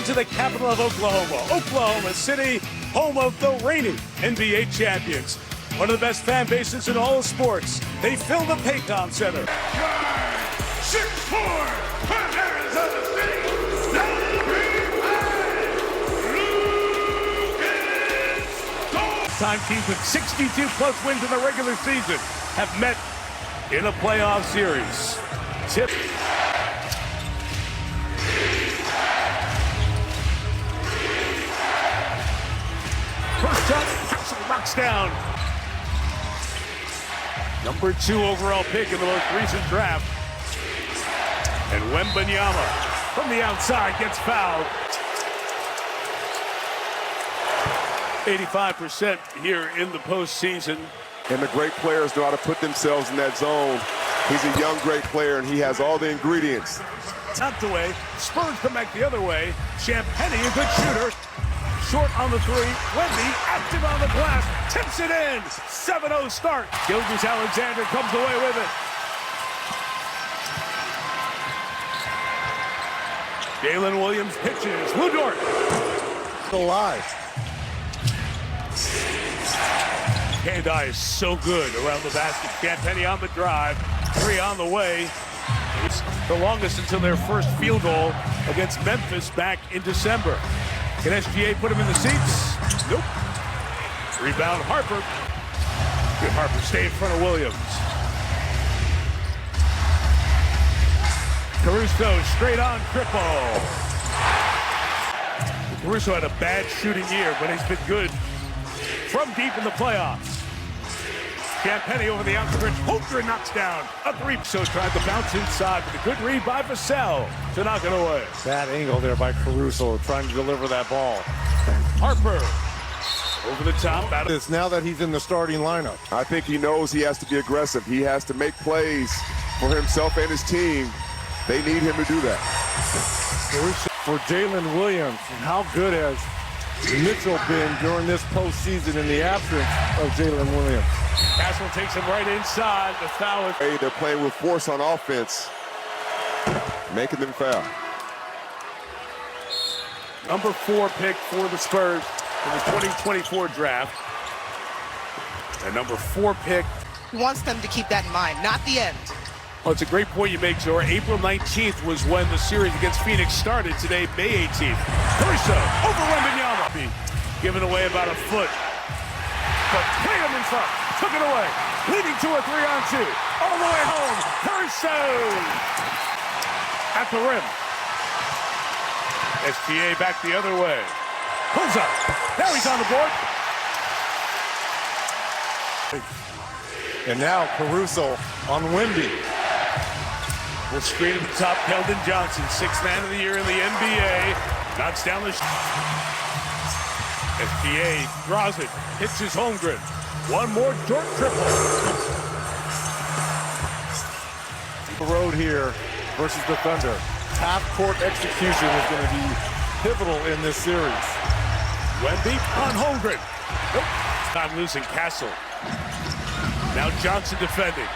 to the capital of Oklahoma, Oklahoma City, home of the reigning NBA champions. One of the best fan bases in all of sports. They fill the Paycom Center. 6'4", from Arizona City, Time teams with 62-plus wins in the regular season have met in a playoff series. Tip. First shot, Castle knocks down. Number 2 overall pick in the most recent draft. And Wembanyama from the outside gets fouled. 85% here in the postseason. And the great players know how to put themselves in that zone. He's a young, great player, and he has all the ingredients. Tucked away. Spurs come back the other way. Champagny, a good shooter. Short on the 3. Wemby, active on the glass. Tips it in. 7-0 start. Gilgeous-Alexander comes away with it. Jalen Williams pitches. Lou Dort. Alive. Kandai is so good around the basket. Champagny on the drive. 3 on the way. It's the longest until their first field goal against Memphis back in December. Can SGA put him in the seats? Nope. Rebound Harper. Good Harper stay in front of Williams. Caruso straight on triple. Caruso had a bad shooting year, but he's been good from deep in the playoffs. Champagny over the outstretch. Holmgren knocks down a 3. So tried to bounce inside with a good read by Vassell to knock it away. Bad angle there by Caruso trying to deliver that ball. Harper over the top. It's now that he's in the starting lineup. I think he knows he has to be aggressive. He has to make plays for himself and his team. They need him to do that. Caruso for Jalen Williams. And how good has Mitchell been during this postseason in the absence of Jalen Williams? Castle takes him right inside. The foul is... Hey, they're playing with force on offense, making them foul. Number 4 pick for the Spurs in the 2024 draft. And number 4 pick. He wants them to keep that in mind, not the end. Well, it's a great point you make, Zora. April 19th was when the series against Phoenix started. Today, May 18th. Caruso over Wembanyama. Giving away about a foot. But Tatum in front. Took it away. Leading to a 3-on-2. All the way home. Caruso at the rim. SGA back the other way. Pulls up. Now he's on the board. And now Caruso on Wemby. Will screen at the top. Keldon Johnson, 6th man of the year in the NBA. Knocks down the SGA draws it. Hits his Holmgren. One more Dort triple. The road here versus the Thunder. Half-court execution is going to be pivotal in this series. Wemby on Holmgren. Nope. Time losing Castle. Now Johnson defending.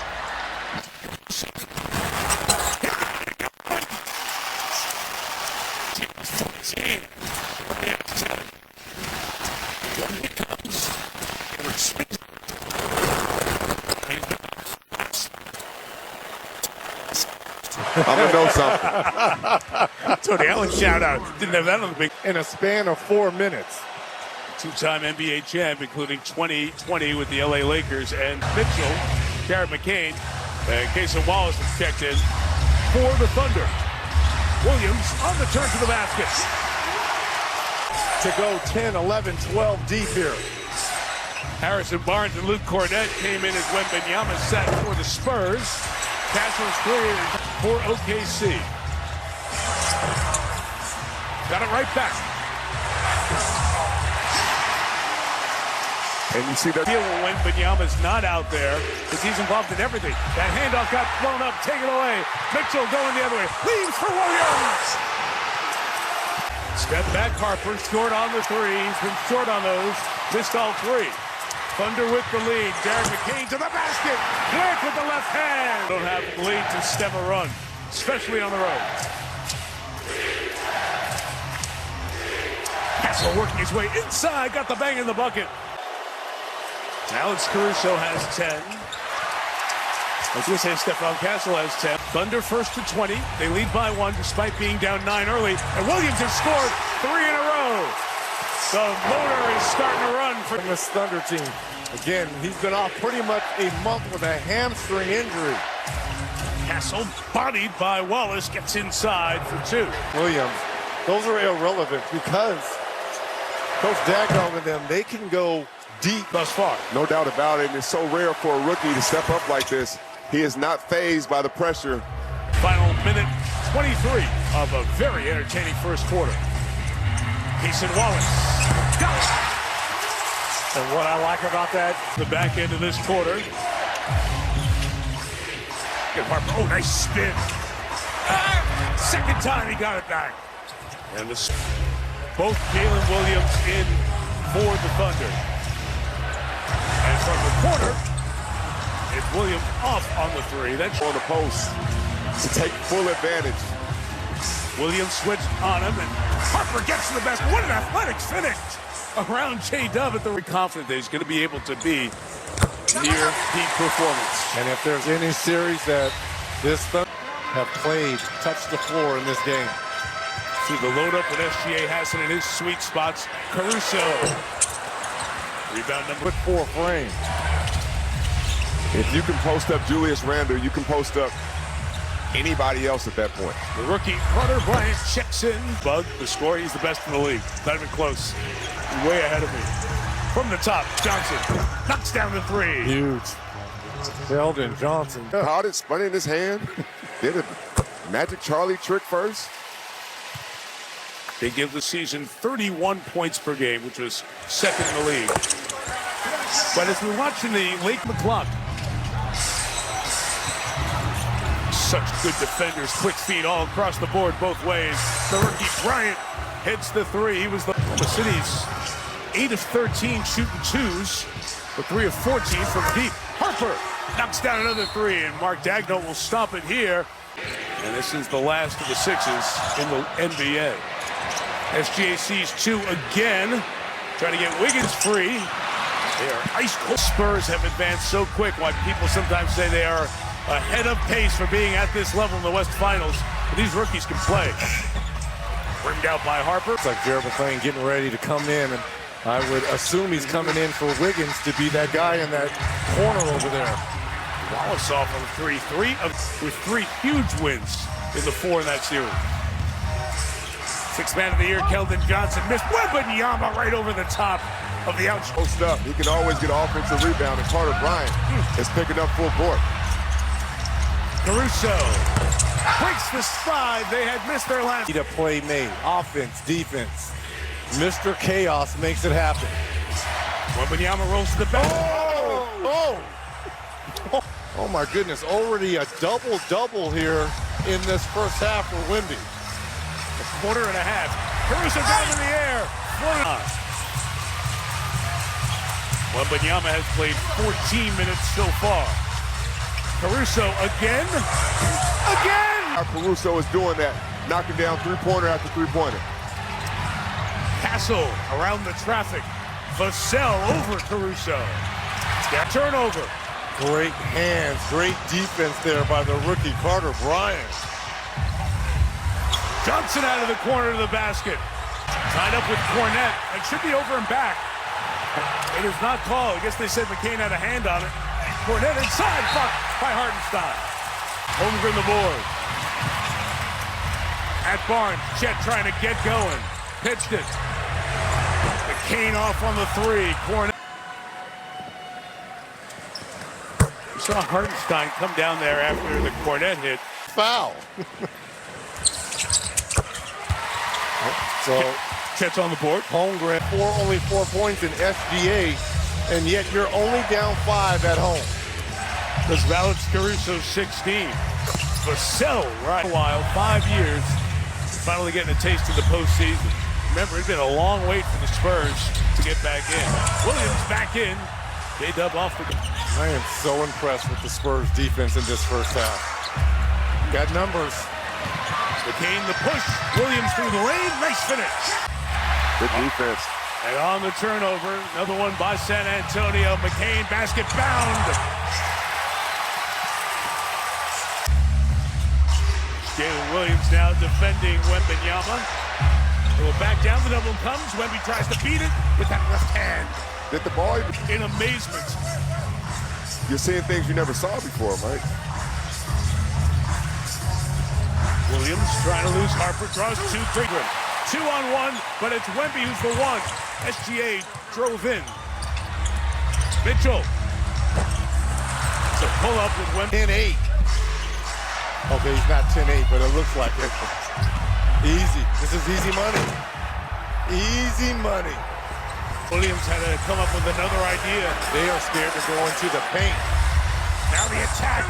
I'm going to know something. Tony Allen shout out. Didn't have that on the big. In a span of 4 minutes. 2-time NBA champ, including 2020 with the LA Lakers, and Mitchell, Jarrett McCain, and Casey Wallace has checked in for the Thunder. Williams on the turn to the basket. To go 10, 11, 12 deep here. Harrison Barnes and Luke Cornett came in as Wembanyama set for the Spurs. Castle's cleared for OKC. Got it right back. And you see that Deal when Wembanyama's not out there because he's involved in everything. That handoff got blown up, taken away. Mitchell going the other way. Leaves for Williams. Step back, Harper, short on the 3. He's been short on those. Missed all 3. Thunder with the lead. Jarrett McCain to the basket. Quick with the left hand. Don't have the lead to stem a run, especially on the road. Castle working his way inside, got the bang in the bucket. Alex Caruso has 10. I was going to say Stephon Castle has 10. Thunder first to 20. They lead by 1 despite being down 9 early. And Williams has scored 3 in a row. The motor is starting to run for this Thunder team. Again, he's been off pretty much a month with a hamstring injury. Castle, bodied by Wallace, gets inside for 2. Williams, those are irrelevant because Coach Dagnall and them, they can go deep Thus far. No doubt about it. And it's so rare for a rookie to step up like this. He is not fazed by the pressure. Final minute 23 of a very entertaining first quarter. Mason Wallace. Got it. And what I like about that, The back end of this quarter. Good Harper. Oh, nice spin. Second time he got it back. And both Jalen Williams in for the Thunder. And from the corner, it's Williams off on the 3. That's On the post to take full advantage. Williams switched on him, and Harper gets to the basket. What an athletic finish around J-Dub at the confident that he's going to be able to be near peak performance. and if there's any series that this Thunder have played, touched the floor in this game. See the load up with SGA Hassan in his sweet spots. Caruso. Rebound number 4 frame. If you can post up Julius Randle, you can post up anybody else at that point. The rookie Carter Bryant checks in. Bug, the score, he's the best in the league. Not even close. Way ahead of me. From the top, Johnson knocks down the 3. Huge. Keldon Johnson. Caught it, spun it in his hand. Did a Magic Charlie trick first. They give the season 31 points per game, which was second in the league. But as we're watching the Lake McClock, such good defenders, quick feet all across the board both ways. The rookie Bryant hits the 3. He was the city's 8 of 13 shooting 2s, with 3 of 14 from deep. Harper knocks down another 3, and Mark Dagnall will stop it here. And this is the last of the 6s in the NBA. SGA sees 2 again, trying to get Wiggins free. They are ice cold. Spurs have advanced so quick, why people sometimes say they are ahead of pace for being at this level in the West Finals. But these rookies can play. Rimmed out by Harper. It's like Jared McClain getting ready to come in, and I would assume he's coming in for Wiggins to be that guy in that corner over there. Wallace off on 3. With 3 huge wins in the 4 in that series. 6th man of the year, Keldon Johnson missed. Wembanyama right over the top of the outside. Post up. He can always get offensive rebound, and Carter Bryant is picking up full court. Caruso breaks the stride. They had missed their last. Need a play made. Offense, defense. Mr. Chaos makes it happen. Wembanyama rolls to the back. Oh my goodness, already a double-double here in this first half for Wemby. A quarter and a half. Caruso down in the air. Wembanyama has played 14 minutes so far. Caruso again. Caruso is doing that, knocking down 3-pointer after 3-pointer. Castle around the traffic. Vassell over Caruso. Got turnover. Great hands, great defense there by the rookie Carter Bryant. Johnson out of the corner to the basket. Tied up with Cornette. It should be over and back. It is not called. I guess they said McCain had a hand on it. Cornette inside, blocked by Hartenstein. Holmgren the board. At Barnes, Chet trying to get going. Pitched it. McCain off on the 3. Cornette. We saw Hartenstein come down there after the Cornette hit. Foul. So Chet's on the board. Holmgren, only 4 points in SGA, and yet you're only down 5 at home. Does Alex Caruso 16. Vassell, right? A while, 5 years. Finally getting a taste of the postseason. Remember, it's been a long wait for the Spurs to get back in. Williams back in. J-Dub off the... I am so impressed with the Spurs defense in this first half. Got numbers. McCain the push. Williams through the lane. Nice finish. Good defense. And on the turnover, another one by San Antonio. McCain, basket bound. Jalen Williams now defending Wembanyama. He will back down, the double comes. Wemby tries to beat it with that left hand. Get the ball. In amazement. You're seeing things you never saw before, Mike. Williams trying to lose. Harper draws 2-3. 2-on-1, but it's Wemby who's the one. SGA drove in. Mitchell. It's a pull-up with Wemby. 10-8. Okay, he's not 10-8, but it looks like it. Easy. This is easy money. Easy money. Williams had to come up with another idea. They are scared to go into the paint. Now the attack.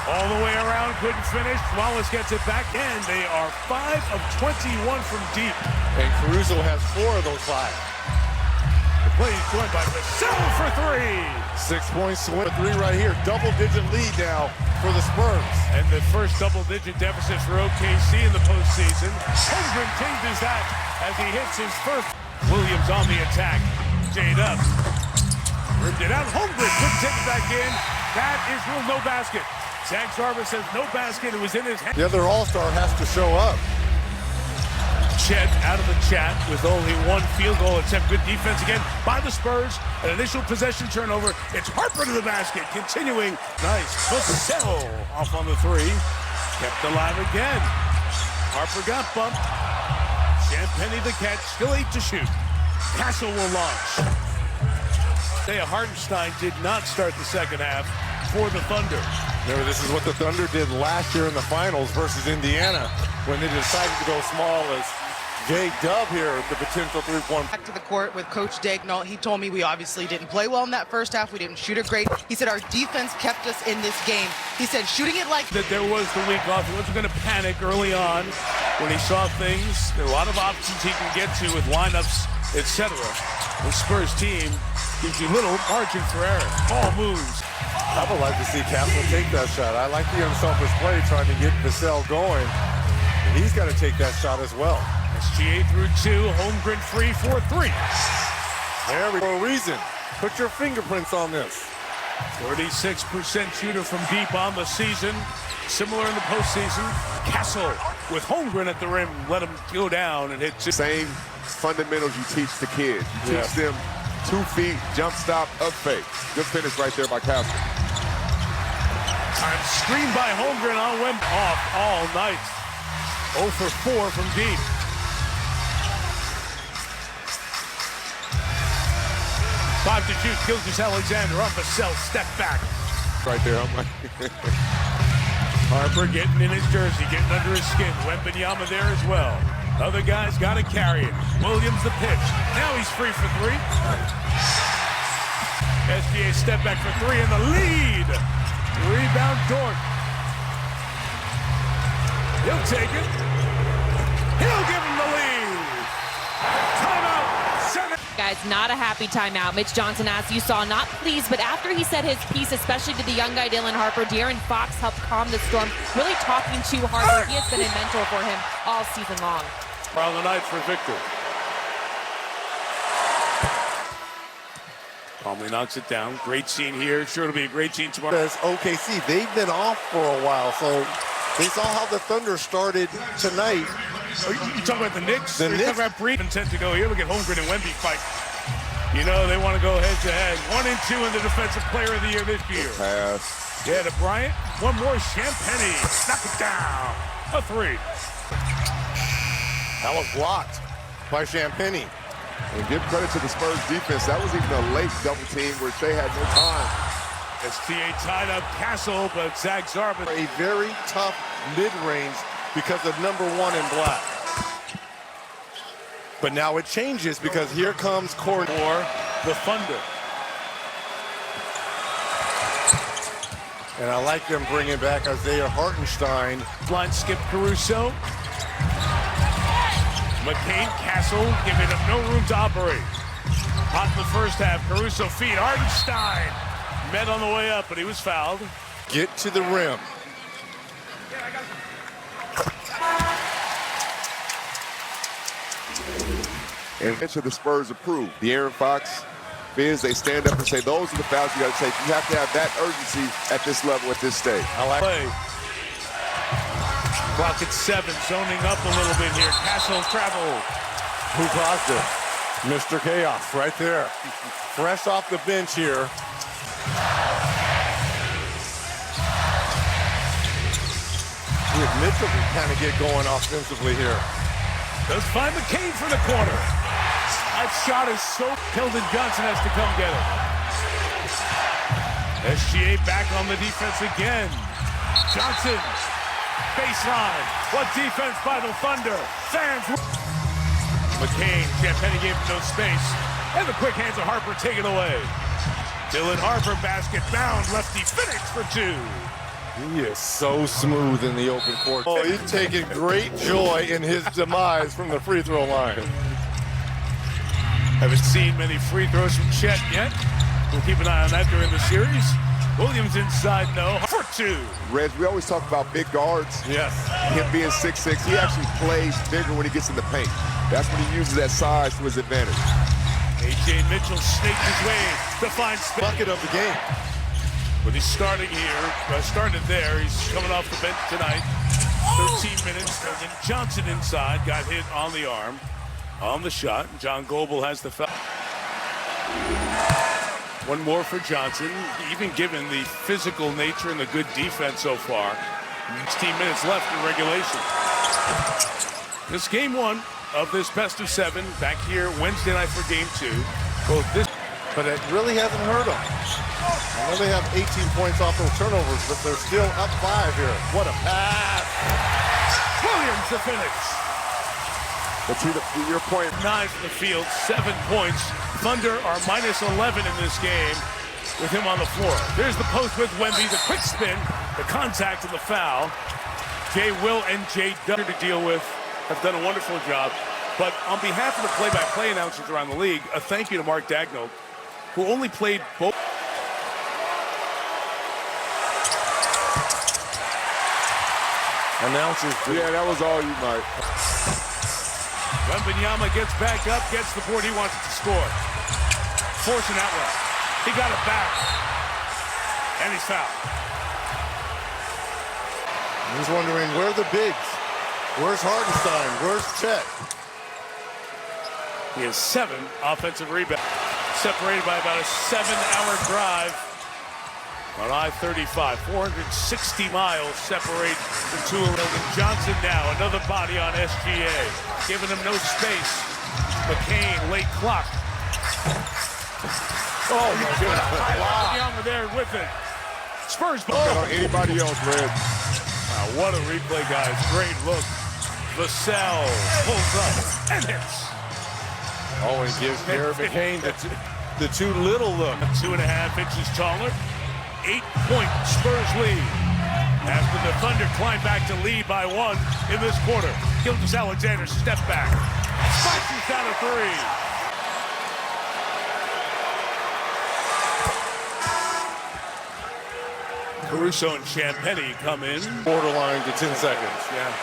All the way around, couldn't finish. Wallace gets it back in. They are 5 of 21 from deep. And Caruso has 4 of those 5. The play is joined by Vassell for 3. 6-point swing. 3 right here. Double-digit lead now for the Spurs. And the first double-digit deficit for OKC in the postseason. Holmgren changes that as he hits his first. Williams on the attack. Jade up. Ripped it out. Holmgren couldn't take it back in. That is rule no basket. Zach Zarba says no basket. It was in his hand. The other All-Star has to show up. Chet out of the chat with only 1 field goal, except good defense again by the Spurs. An initial possession turnover. It's Harper to the basket. Continuing. Nice. Vassell off on the 3. Kept alive again. Harper got bumped. Champagny the catch. Still 8 to shoot. Castle will launch. Hartenstein did not start the second half for the Thunder. Remember, this is what the Thunder did last year in the finals versus Indiana when they decided to go small as J-Dub here, the potential 3-point. Back to the court with Coach Daigneault. He told me we obviously didn't play well in that first half. We didn't shoot it great. He said our defense kept us in this game. He said shooting it like that there was the week off. He wasn't going to panic early on when he saw things. There are a lot of options he can get to with lineups, etc. The Spurs team gives you little margin for error. Ball moves. I would like to see Castle take that shot. I like the unselfish play trying to get Vassell going. And he's got to take that shot as well. SGA through 2, Holmgren free for 3. There we go. For a reason. Put your fingerprints on this. 36% shooter from deep on the season. Similar in the postseason. Castle with Holmgren at the rim. Let him go down and hit 2. Same fundamentals you teach the kids. You teach them 2 feet, jump stop, up fake. Good finish right there by Castle. Time screen by Holmgren on Wemby. Off all night. 0 for 4 from deep. 5 to shoot. Gilgeous-Alexander on Vassell. Step back. Right there. I'm like Harper getting in his jersey, getting under his skin. Wembanyama there as well. Other guys got to carry it. Williams the pitch. Now he's free for 3. SGA step back for 3 in the lead. Rebound Dort. He'll take it. He'll give him the lead. Timeout. 7. Guys, not a happy timeout. Mitch Johnson, as you saw, not pleased, but after he said his piece, especially to the young guy Dylan Harper, De'Aaron Fox helped calm the storm, really talking to Harper. He has been a mentor for him all season long. On the night for Victor. Calmly knocks it down. Great scene here. Sure it'll be a great scene tomorrow. As OKC, they've been off for a while, so they saw how the Thunder started tonight. Oh, you talking about the Knicks? The Knicks? About brief intent to go here. Look at Holmgren and Wemby fight. You know they want to go head to head. 1 and 2 in the Defensive Player of the Year this year. Pass. Yeah, to Bryant. One more. Champagny. Knock it down. A 3. That was blocked by Champagny. And give credit to the Spurs defense. That was even a late double team where Shea had no time. STA tied up Castle, but Zach Zarba. A very tough mid-range because of number 1 in black. But now it changes because here comes Court For the Thunder. And I like them bringing back Isaiah Hartenstein. Line skip Caruso. McCain, Castle, giving him no room to operate. Hot in the first half. Caruso feed. Hartenstein met on the way up, but he was fouled. Get to the rim. And each of the Spurs approved. The Aaron Fox, Biz, they stand up and say, those are the fouls you got to take. You have to have that urgency at this level, at this stage. I like play. Clock at 7, zoning up a little bit here. Castle travel. Who caused it? Mr. Chaos right there. Fresh off the bench here. See if Mitchell can kind of get going offensively here. Does find McCain for the corner. That shot is so... Keldon Johnson has to come get it. SGA back on the defense again. Johnson, baseline. What defense by the Thunder. Fans. McCain, Champagnie gave him no space. And the quick hands of Harper take it away. Dylan Harper, basket bound. Lefty finish for 2. He is so smooth in the open court. Oh, he's taking great joy in his demise from the free throw line. Haven't seen many free throws from Chet yet. We'll keep an eye on that during the series. Williams inside, no, for 2. Reg, we always talk about big guards. Yes. Him being 6'6", he actually plays bigger when he gets in the paint. That's when he uses that size to his advantage. A.J. Mitchell snaked his way to find space. Bucket of the game. But he's starting here, started there. He's coming off the bench tonight. 13 minutes. Keldon Johnson inside, got hit on the arm, on the shot. John Goebel has the foul. One more for Johnson, even given the physical nature and the good defense so far. 16 minutes left in regulation. This game 1 of this best of 7 back here Wednesday night for game 2. Both this, but it really hasn't hurt them. I know they have 18 points off those turnovers, but they're still up 5 here. What a pass! Williams the finish. But to your point, 9 from the field, 7 points. Thunder are minus 11 in this game with him on the floor. There's the post with Wemby, the quick spin, the contact and the foul. Jay Will and Jay Dunner to deal with have done a wonderful job. But on behalf of the play-by-play announcers around the league, a thank you to Mark Dagnall, who only played both. Announcers. yeah, that was all you, Mike. Wembanyama gets back up, gets the board he wants it to score. Forcing that one. He got it back. And he's fouled. He's wondering, where are the bigs? Where's Hartenstein? Where's Chet? He has 7 offensive rebounds. Separated by about a 7-hour drive on I-35. 460 miles separate the two of them. Johnson now, another body on SGA. Giving him no space. McCain, late clock. Oh, my goodness. Wow. There with it. Spurs ball. On anybody else, Red. Wow, what a replay, guys. Great look. Vassell pulls up and hits. Oh, and gives Garrett McCain the too little look. 2.5 inches taller. 8-point Spurs lead. After the Thunder climb back to lead by 1 in this quarter. Gilgeous-Alexander step back. Slices down a 3. Caruso and Champagnie come in. Borderline to 10 seconds. Yeah.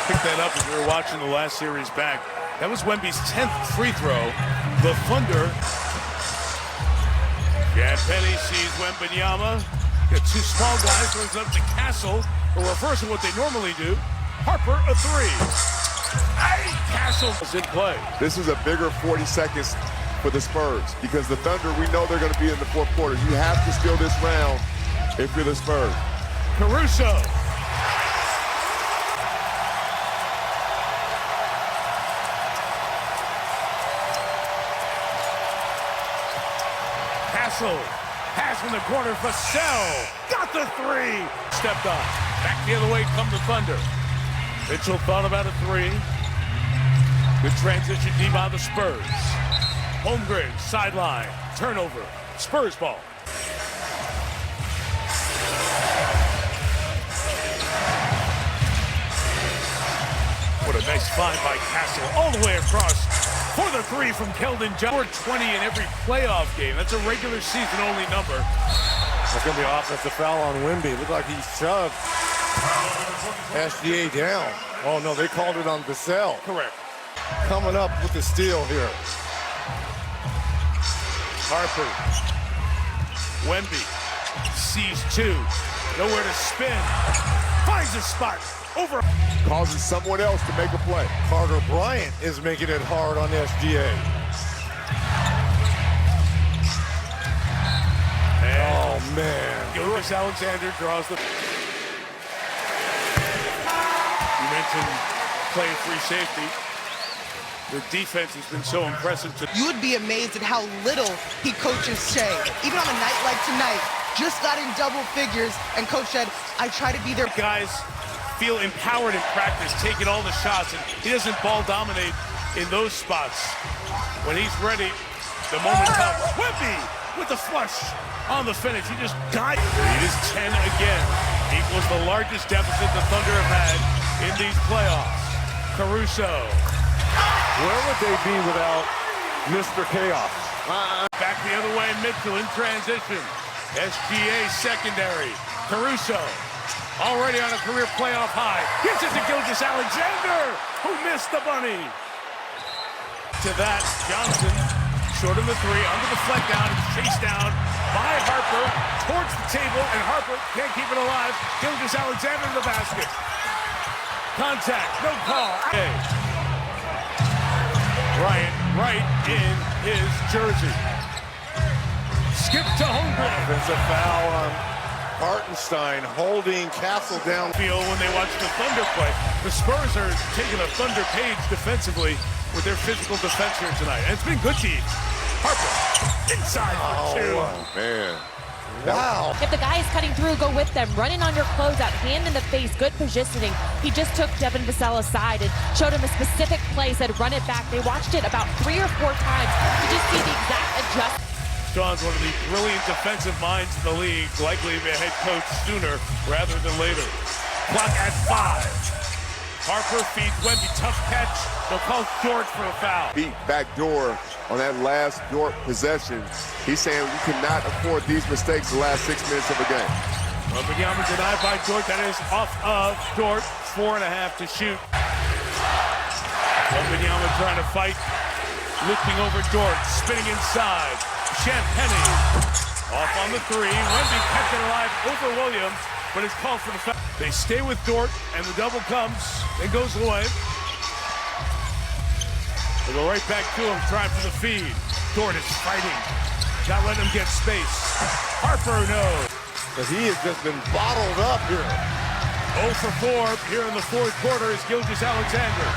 Pick that up if you were watching the last series back. That was Wemby's 10th free throw. The Thunder. Champagnie sees Wembanyama. Got 2 small guys, throws up to Castle. A reverse of what they normally do. Harper, a 3. Castle is in play. This is a bigger 40 seconds for the Spurs because the Thunder, we know they're going to be in the 4th quarter. You have to steal this round if you're the Spurs. Caruso. Castle. Pass in the corner. Vassell. Got the 3. Stepped on. Back the other way come the Thunder. Mitchell thought about a 3. Good transition deep on the Spurs. Holmgren, sideline. Turnover. Spurs ball. What a nice find by Castle. All the way across for the 3 from Keldon Johnson. 20 in every playoff game. That's a regular season only number. That's going to be an offensive foul on Wemby. Looked like he shoved SGA down. Oh, no, they called it on Vassell. Correct. coming up with the steal here. Harper. Wemby sees two. Nowhere to spin. Finds a spot. Over. Causes someone else to make a play. Carter Bryant is making it hard on SGA. Oh, man. Gilgeous-Alexander draws the... You mentioned playing free safety. The defense has been so impressive. You would be amazed at how little he coaches Shea. Even on a night like tonight, just got in double figures, and Coach said, I try to be there. Guys feel empowered in practice, taking all the shots, and he doesn't ball dominate in those spots. When he's ready, the moment comes. Wemby with the flush on the finish. He just got it. It is 10 again. Equals the largest deficit the Thunder have had in these playoffs. Caruso. Where would they be without Mr. Chaos? Back the other way, Mitchell in transition. SGA secondary. Caruso already on a career playoff high. Gives it to Gilgeous-Alexander, who missed the bunny. To that, Johnson short of the three, under the flat down, chased down by Harper towards the table, and Harper can't keep it alive. Gilgeous-Alexander to the basket. Contact, no call. Okay. Bryant right in his jersey. Skip to Holmgren. Offensive foul on Hartenstein, holding Castle down. Feel when they watch the Thunder play. The Spurs are taking a Thunder page defensively with their physical defense here tonight. And it's been good teams. Harper inside for two. Man. Wow. If the guy is cutting through, go with them. Running on your closeout, hand in the face, good positioning. He just took Devin Vassell aside and showed him a specific play, said run it back. They watched it about 3 or 4 times to just see the exact adjustment. Sean's one of the brilliant defensive minds in the league, likely to be a head coach sooner rather than later. Clock at 5. Harper feeds Wemby, tough catch. They'll call George for a foul. Beat back door on that last Dort possession. He's saying we cannot afford these mistakes the last 6 minutes of a game. Wembanyama denied by Dort. That is off of Dort. 4.5 to shoot. Wembanyama trying to fight. Looking over Dort, spinning inside. Champagny off on the three. Wemby kept it alive over Williams, but it's called for the foul. They stay with Dort, and the double comes and goes away. They go right back to him, trying for the feed. Dort is fighting. Not letting him get space. Harper, no. But he has just been bottled up here. 0 for 4 here in the fourth quarter is Gilgeous-Alexander.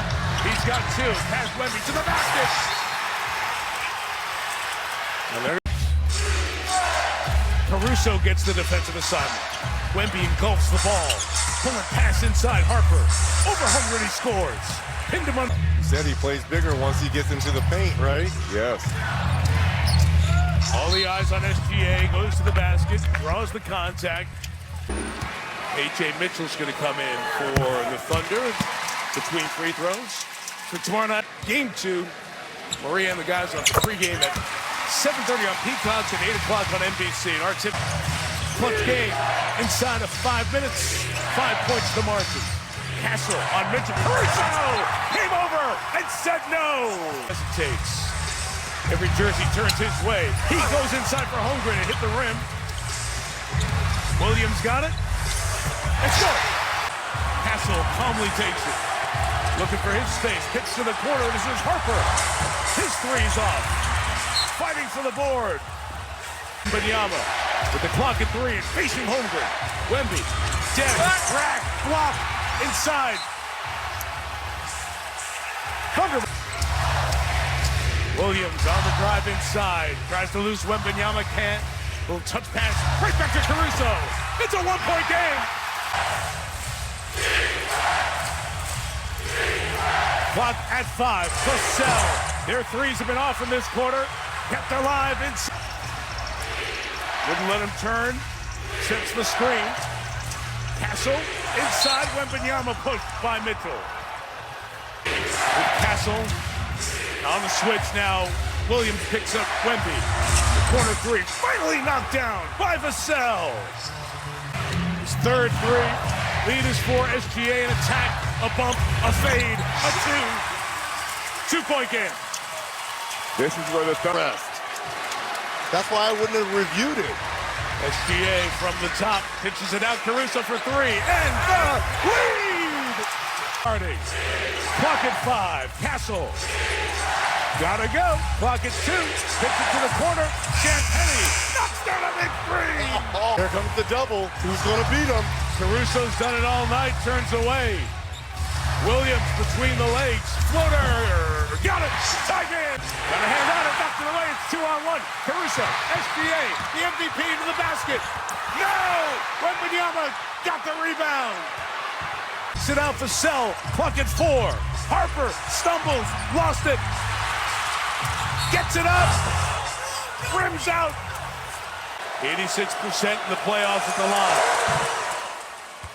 He's got 2. Pass Wemby to the basket. And there Caruso gets the defensive assignment. Wemby engulfs the ball. Pulling pass inside Harper. Over Holmgren, he scores. Pinned him on. He said he plays bigger once he gets into the paint, right? Yes. All the eyes on SGA. Goes to the basket. Draws the contact. A.J. Mitchell's going to come in for the Thunder between free throws. So tomorrow night, game 2. Maria and the guys on the pregame at 7:30 on Peacocks and 8 o'clock on NBC. And our tip, clutch game inside of 5 minutes. 5 points to margin. Castle on Mitchell. Caruso came over and said no. Hesitates. Every jersey turns his way. He goes inside for Holmgren and hit the rim. Williams got it. And score. Castle calmly takes it. Looking for his space. Kicks to the corner. This is Harper. His three's off. Fighting for the board. Wembanyama with the clock at 3 and facing Holmgren. Wemby, dead, rack, block, inside. Thunder. Williams on the drive inside. Tries to lose Wembanyama, can't. Little touch pass, right back to Caruso. It's a 1-point game. Clock at 5. Vassell. Their threes have been off in this quarter. Kept alive inside. Wouldn't let him turn. Sets the screen. Castle inside. Wembanyama pushed by Mitchell. With Castle on the switch now. Williams picks up Wemby. The corner 3 finally knocked down by Vassell. His third 3. Lead is for SGA. An attack, a bump, a fade, a 2. 2-point game. This is where the Thunder rest. That's why I wouldn't have reviewed it. SGA from the top, pitches it out. Caruso for three, and the lead! Starting. Clock at 5. Castle. Gotta go. Clock at 2. Pitch it to the corner. Champagny knocks down a big three. Here comes the double. Who's going to beat him? Caruso's done it all night. Turns away. Williams between the legs. Floater. Got it. Tight in. Got a hand on it. Knocked it away. It's 2-on-1. Caruso. SGA. The MVP to the basket. No! Wembanyama got the rebound. Sit out for Sell. Clock at 4. Harper stumbles. Lost it. Gets it up. Rims out. 86% in the playoffs at the line.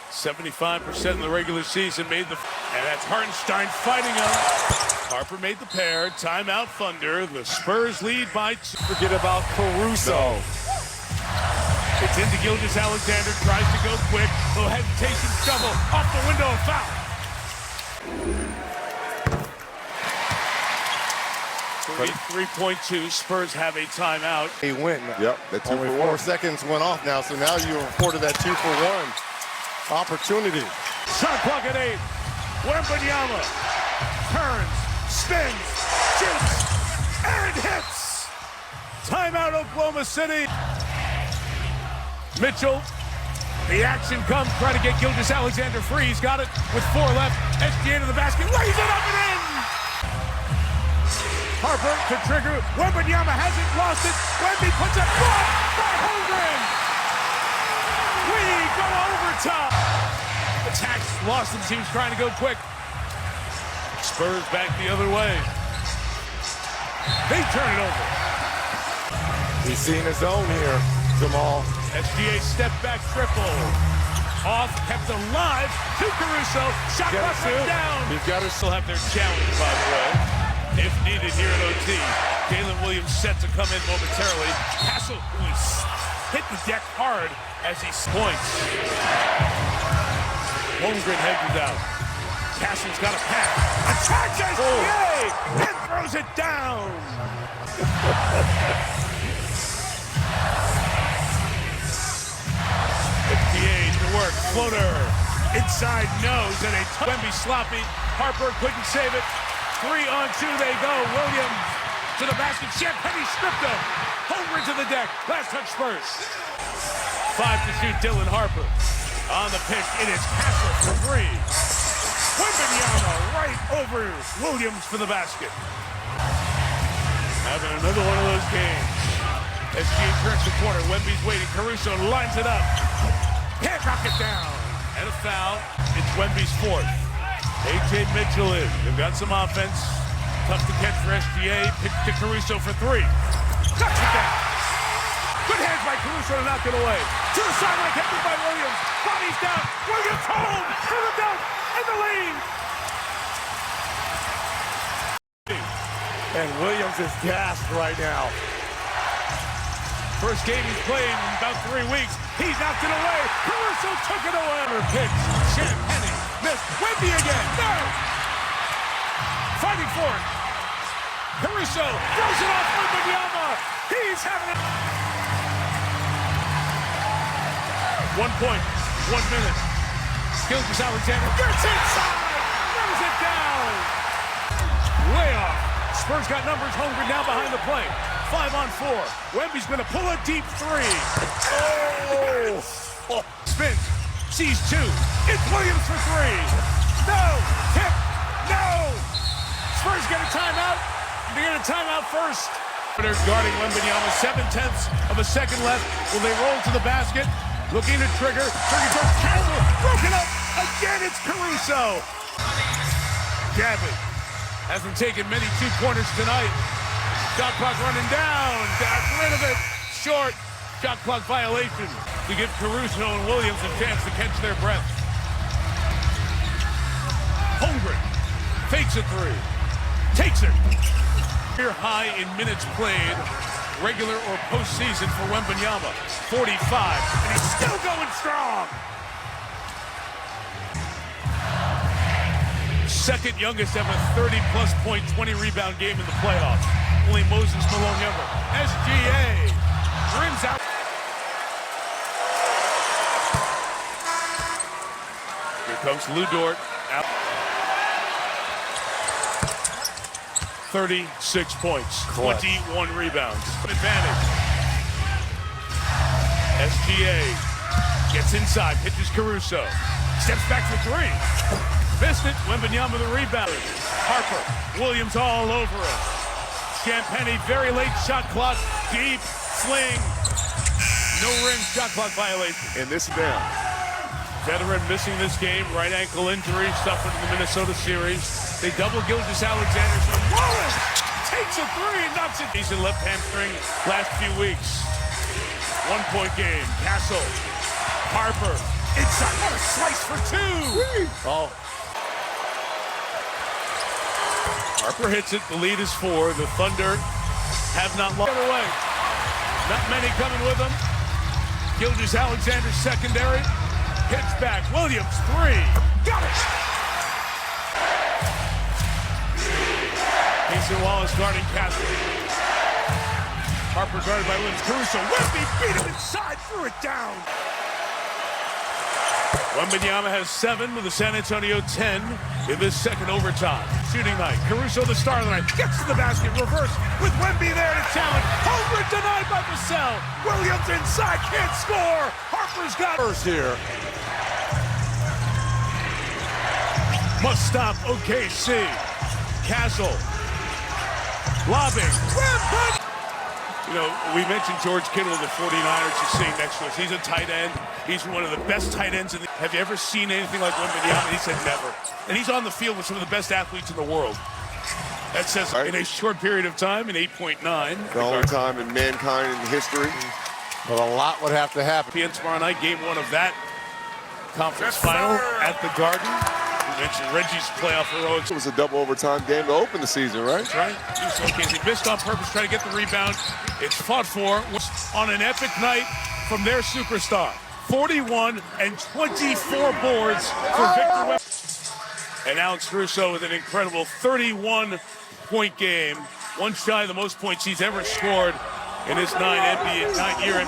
75% in the regular season made the... And that's Hartenstein fighting him. Harper made the pair. Timeout Thunder. The Spurs lead by 2. Forget about Caruso. It's into Gilgeous-Alexander. Tries to go quick. Little hesitation, shovel. Off the window, a foul. 3.2. Spurs have a timeout. He went. Yep, that 2 Only for 4 1. seconds went off now, so now you reported that 2 for 1 opportunity. Shot clock at 8. Wembanyama turns, spins, shoots, and hits. Timeout Oklahoma City. Mitchell. The action comes. Trying to get Gilgeous-Alexander free. He's got it with 4 left. SGA to the basket. Lays it up and in. Harper to trigger. Wembanyama hasn't lost it. Wemby puts it blocked by Holmgren. We go overtime. Attacks lost him. Team's trying to go quick. Spurs back the other way. They turn it over. He's seen his own here, Jamal. SGA step back triple. Off, kept alive to Caruso. Shot clock went down. He's got to Still have their challenge, by the way, if needed here at OT. Jalen Williams set to come in momentarily. Castle, who hit the deck hard as he points. Holmgren hedges out. Castle's got a pass. Attacks SGA and throws it down. SGA to work. Floater. Inside nose and a Wemby sloppy. Harper couldn't save it. 3-on-2 they go. Williams to the basket. Champagny stripped him. Holmgren to the deck. Last touch Spurs. 5 to shoot Dylan Harper. On the pitch, it is Castle for 3. Wembanyama right over Williams for the basket. Having another one of those games. SGA turns the corner. Wemby's waiting. Caruso lines it up. Can't knock it down. And a foul. It's Wemby's 4th. A.J. Mitchell in. They've got some offense. Tough to catch for SGA. Pitch to Caruso for 3. Knocks it down. Good hands by Caruso to knock it away. To the sideline, kept it by Williams. Bodies down. Williams home for the dunk and the lead. And Williams is gassed right now. First game he's played in about 3 weeks. He knocked it away. Caruso took it away. Pitch. Champagny missed. Wemby again. No. Fighting for it. Caruso throws it off Wembanyama. He's having it. 1 point. 1 minute. Gilgeous-Alexander gets inside. Throws it down. Way off. Spurs got numbers. Holmgren now behind the play. 5-on-4. Wemby's going to pull a deep 3. Oh! Spins. Sees 2. It's Williams for 3. No! Tip! No! Spurs get a timeout. They get a timeout first. They're guarding Wembanyama. 7/10 of a second left. Will they roll to the basket? Looking to trigger. Trigger towards Castle. Broken up. Again, it's Caruso. Gavin hasn't taken many 2-pointers tonight. Shot clock running down. Got rid of it. Short. Shot clock violation to give Caruso and Williams a chance to catch their breath. Holmgren fakes a 3. Takes it. Career high in minutes played, regular or postseason for Wembanyama. 45. And he's still going strong. second youngest to have a 30-plus point, 20-rebound game in the playoffs. Only Moses Malone younger. SGA rims out. Here comes Lou Dort. Out. 36 points, 21 rebounds. Advantage. SGA gets inside, pitches Caruso. Steps back for three. Missed it. Wembanyama the rebound. Harper. Williams all over him. Champagny, very late shot clock. Deep sling. No rim shot clock violation. And this down. Veteran missing this game. Right ankle injury suffered in the Minnesota series. They double Gilgeous-Alexander. So Wallace takes a three and knocks it. He's in left hamstring last few weeks. 1 point game. Castle. Harper. Inside. What a slice for two. Oh. Harper hits it. The lead is 4. The Thunder have not lost away. Not many coming with them. Gilgeous-Alexander secondary. Hits back. Williams 3. Got it. Mason Wallace guarding Castle. Harper guarded by Williams. Caruso. Wemby beat him inside. Threw it down. Wembanyama has 7 with the San Antonio 10 in this second overtime. Shooting night. Caruso, the star of the night, gets to the basket. Reverse with Wemby there to challenge. Over denied by Vassell. Williams inside, can't score. Harper's got first here. Must stop OKC. Castle. Lobbing. You know, we mentioned George Kittle of the 49ers is sitting next to us. He's a tight end. He's one of the best tight ends in the... Have you ever seen anything like Wembanyama? He said never. And he's on the field with some of the best athletes in the world. That says in a short period of time, in 8.9. The only time in mankind in history. But a lot would have to happen. Tomorrow night, game 1 of that conference final at the Garden. We mentioned Reggie's playoff heroics. It was a double overtime game to open the season, right? That's right. He missed on purpose, trying to get the rebound. It's fought for on an epic night from their superstar. 41 and 24 boards for Victor Wembanyama. And Alex Caruso with an incredible 31-point game. One shy of the most points he's ever scored in his 9-year NBA.